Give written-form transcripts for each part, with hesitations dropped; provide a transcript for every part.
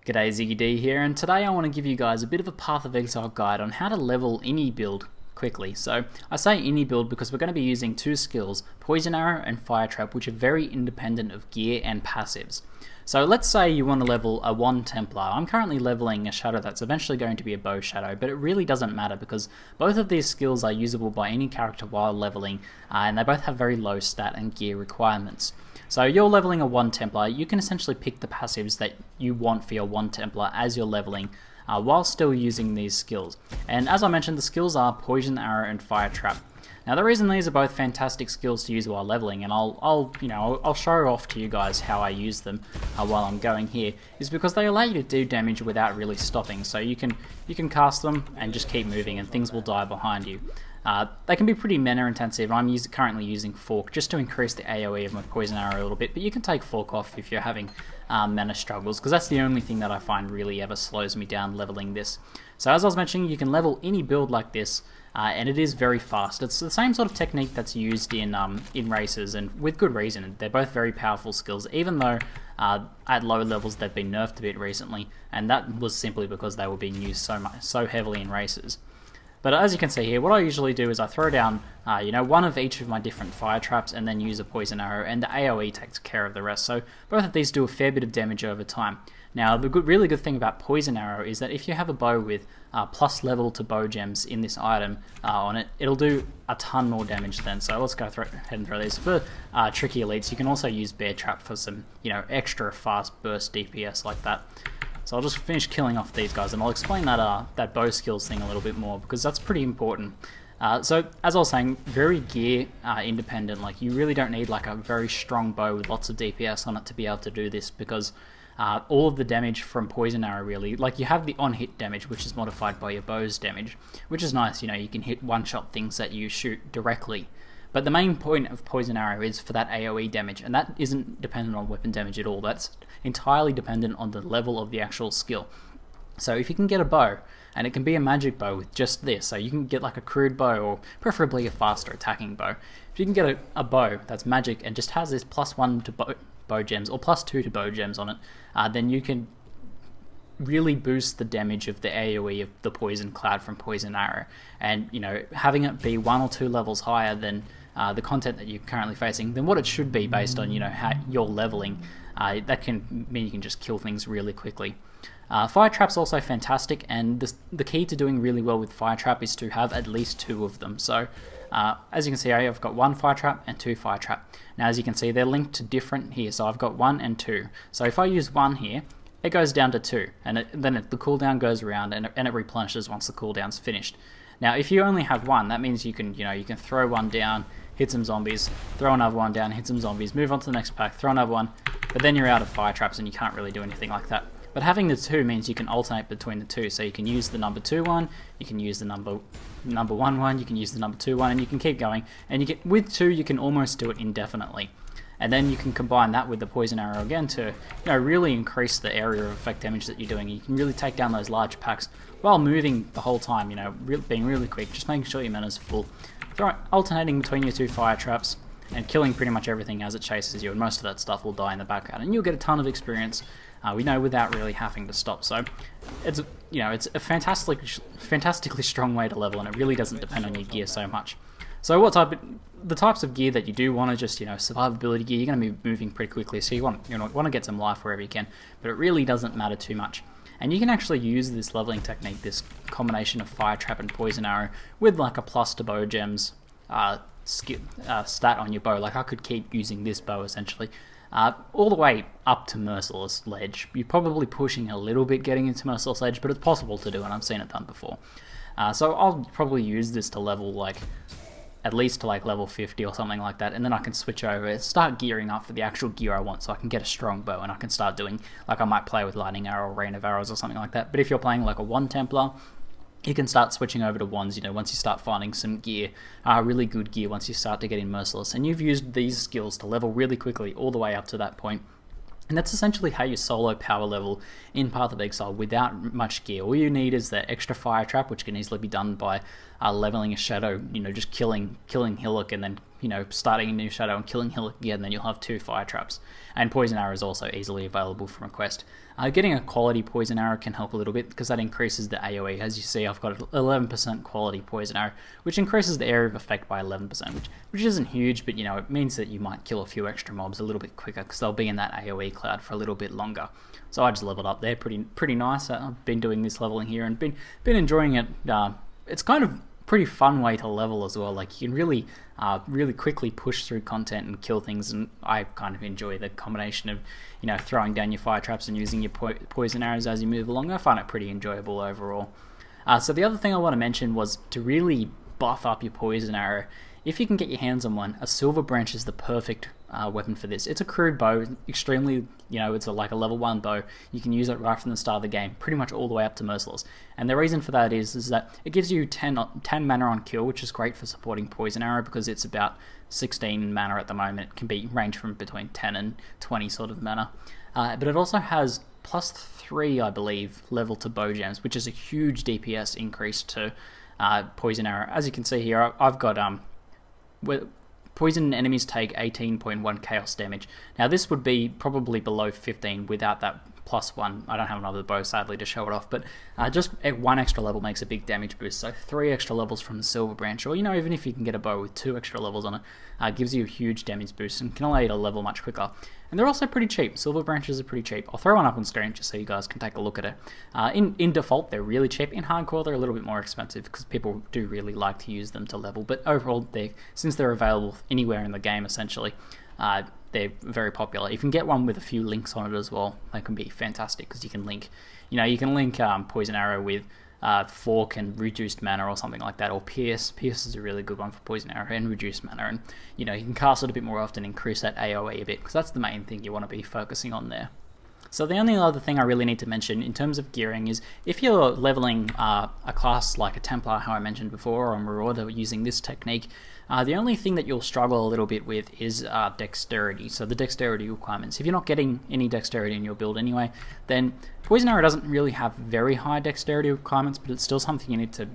G'day, ZiggyD here, and today I want to give you guys a bit of a Path of Exile guide on how to level any build quickly. So I say any build because we're going to be using two skills, Poison Arrow and Fire Trap, which are very independent of gear and passives. So let's say you want to level a 1 Templar. I'm currently leveling a shadow that's eventually going to be a bow shadow, but it really doesn't matter because both of these skills are usable by any character while leveling, and they both have very low stat and gear requirements. So you're leveling a 1 Templar, you can essentially pick the passives that you want for your 1 Templar as you're leveling while still using these skills. And as I mentioned, the skills are Poison Arrow and Fire Trap. Now the reason these are both fantastic skills to use while leveling, and I'll show off to you guys how I use them while I'm going here, is because they allow you to do damage without really stopping. So you can cast them and just keep moving and things will die behind you. They can be pretty mana intensive. I'm currently using Fork just to increase the AoE of my Poison Arrow a little bit, but you can take Fork off if you're having mana struggles, because that's the only thing that I find really ever slows me down leveling this. So as I was mentioning, you can level any build like this, and it is very fast. It's the same sort of technique that's used in races, and with good reason. They're both very powerful skills, even though at low levels they've been nerfed a bit recently, and that was simply because they were being used so heavily in races. But as you can see here, what I usually do is I throw down one of each of my different fire traps and then use a poison arrow, and the AoE takes care of the rest. So both of these do a fair bit of damage over time. Now the really good thing about poison arrow is that if you have a bow with plus level to bow gems in this item on it, it'll do a ton more damage then. So let's go ahead and throw these. For tricky elites, you can also use bear trap for some extra fast burst DPS like that. So I'll just finish killing off these guys, and I'll explain that bow skills thing a little bit more, because that's pretty important. So as I was saying, very gear independent. Like, you really don't need like a very strong bow with lots of DPS on it to be able to do this, because all of the damage from Poison Arrow really, like, you have the on-hit damage, which is modified by your bow's damage, which is nice. You can hit one-shot things that you shoot directly. But the main point of Poison Arrow is for that AoE damage, and that isn't dependent on weapon damage at all. That's entirely dependent on the level of the actual skill. So if you can get a bow, and it can be a magic bow with just this, so you can get like a crude bow, or preferably a faster attacking bow. If you can get a bow that's magic and just has this +1 to bow gems, or +2 to bow gems on it, then you can really boost the damage of the AoE of the poison cloud from Poison Arrow. And having it be 1 or 2 levels higher than the content that you're currently facing, than what it should be based on how you're leveling, that can mean you can just kill things really quickly. Fire Trap's also fantastic, and the key to doing really well with Fire Trap is to have at least 2 of them. So as you can see, I've got 1 Fire Trap and 2 Fire Trap. Now as you can see, they're linked to different here, so I've got 1 and 2. So if I use 1 here, it goes down to 2, and then the cooldown goes around, and it replenishes once the cooldown's finished. Now if you only have 1, that means you can throw 1 down, hit some zombies, throw another 1 down, hit some zombies, move on to the next pack, throw another 1, but then you're out of fire traps and you can't really do anything like that. But having the 2 means you can alternate between the 2, so you can use the number 2 one, you can use the number 1 one, you can use the number 2 one, and you can keep going. And with 2 you can almost do it indefinitely. And then you can combine that with the Poison Arrow again to really increase the area of effect damage that you're doing. You can really take down those large packs while moving the whole time, being really quick, just making sure your mana's full. Alternating between your 2 fire traps and killing pretty much everything as it chases you, and most of that stuff will die in the background, and you'll get a ton of experience without really having to stop. So it's a fantastically strong way to level, and it really doesn't depend on your gear so much. So the types of gear that you do want to just survivability gear, you're going to be moving pretty quickly, so you want to get some life wherever you can, but it really doesn't matter too much. And you can actually use this leveling technique, this combination of Fire Trap and Poison Arrow, with like a plus to bow gems stat on your bow. Like, I could keep using this bow essentially all the way up to Merciless Ledge. You're probably pushing a little bit getting into Merciless Ledge, but it's possible to do, and I've seen it done before. So I'll probably use this to level at least to level 50 or something like that, and then I can switch over, start gearing up for the actual gear I want, so I can get a strong bow, and I can start doing, I might play with Lightning Arrow or Rain of Arrows or something like that. But if you're playing like a 1 Templar, you can start switching over to 1s, once you start finding some gear, really good gear, once you start to get in Merciless, and you've used these skills to level really quickly all the way up to that point. And that's essentially how you solo power level in Path of Exile without much gear. All you need is that extra Fire Trap, which can easily be done by leveling a shadow, just killing Hillock and then you know, starting a new shadow and killing Hill again, then you'll have 2 fire traps. And poison arrow is also easily available from a quest. Getting a quality poison arrow can help a little bit because that increases the AoE. As you see, I've got 11% quality poison arrow, which increases the area of effect by 11%, which isn't huge, but you know, it means that you might kill a few extra mobs a little bit quicker because they'll be in that AoE cloud for a little bit longer. So I just leveled up there, pretty nice. I've been doing this leveling here and been enjoying it. It's kind of pretty fun way to level as well. Like you can really quickly push through content and kill things, and I kind of enjoy the combination of, you know, throwing down your fire traps and using your poison arrows as you move along. I find it pretty enjoyable overall. So the other thing I want to mention was to really buff up your poison arrow. If you can get your hands on one, a Silverbranch is the perfect weapon for this. It's a crude bow, extremely, you know, it's like a level 1 bow. You can use it right from the start of the game, pretty much all the way up to merciless. And the reason for that is that it gives you 10 mana on kill, which is great for supporting poison arrow because it's about 16 mana at the moment. It can be range from between 10 and 20 sort of mana. But it also has +3, I believe, level to bow gems, which is a huge DPS increase to poison arrow. As you can see here, I've got poison enemies take 18.1 chaos damage. Now this would be probably below 15 without that +1. I don't have another bow sadly to show it off, but just 1 extra level makes a big damage boost. So 3 extra levels from the Silverbranch, or you know, even if you can get a bow with 2 extra levels on it, gives you a huge damage boost and can allow you to level much quicker. And they're also pretty cheap. Silverbranches are pretty cheap. I'll throw one up on screen just so you guys can take a look at it. In default, they're really cheap. In hardcore, they're a little bit more expensive because people do really like to use them to level. But overall, since they're available anywhere in the game, essentially, they're very popular. You can get one with a few links on it as well. They can be fantastic because you can link, you know, you can link poison arrow with fork and reduced mana or something like that, or pierce. Pierce is a really good one for poison arrow and reduced mana, and you know, you can cast it a bit more often, increase that AoE a bit, because that's the main thing you want to be focusing on there. So the only other thing I really need to mention in terms of gearing is if you're leveling a class like a Templar, how I mentioned before, or a Marauder using this technique, the only thing that you'll struggle a little bit with is dexterity, so the dexterity requirements. If you're not getting any dexterity in your build anyway, then Poison Arrow doesn't really have very high dexterity requirements, but it's still something you need to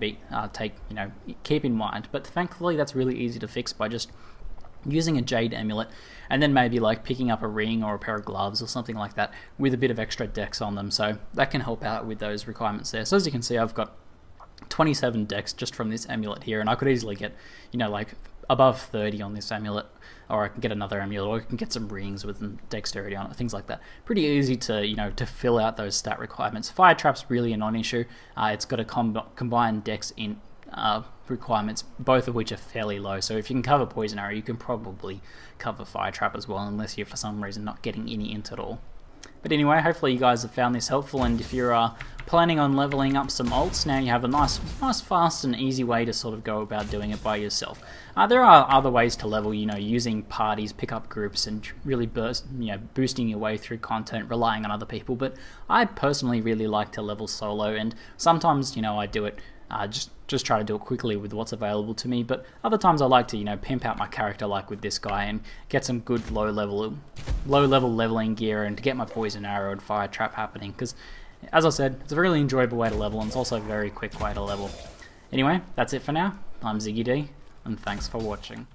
keep in mind. But thankfully that's really easy to fix by just using a Jade Amulet, and then maybe like picking up a ring or a pair of gloves or something like that with a bit of extra dex on them, so that can help out with those requirements there. So as you can see, I've got 27 dex just from this amulet here, and I could easily get, you know, like above 30 on this amulet, or I can get another amulet, or I can get some rings with dexterity on it, things like that. Pretty easy to, you know, to fill out those stat requirements. Fire Trap's really a non-issue. It's got a combined dex in requirements, both of which are fairly low, so if you can cover Poison Arrow, you can probably cover Fire Trap as well, unless you're for some reason not getting any int at all. But anyway, hopefully you guys have found this helpful, and if you're planning on leveling up some alts, now you have a nice, fast and easy way to sort of go about doing it by yourself. There are other ways to level, you know, using parties, pickup groups, and really boosting your way through content, relying on other people, but I personally really like to level solo, and sometimes, you know, I do it just try to do it quickly with what's available to me, but other times I like to, you know, pimp out my character like with this guy and get some good low level leveling gear, and to get my Poison Arrow and Fire Trap happening, because as I said, it's a really enjoyable way to level, and it's also a very quick way to level. Anyway, that's it for now. I'm ZiggyD, and thanks for watching.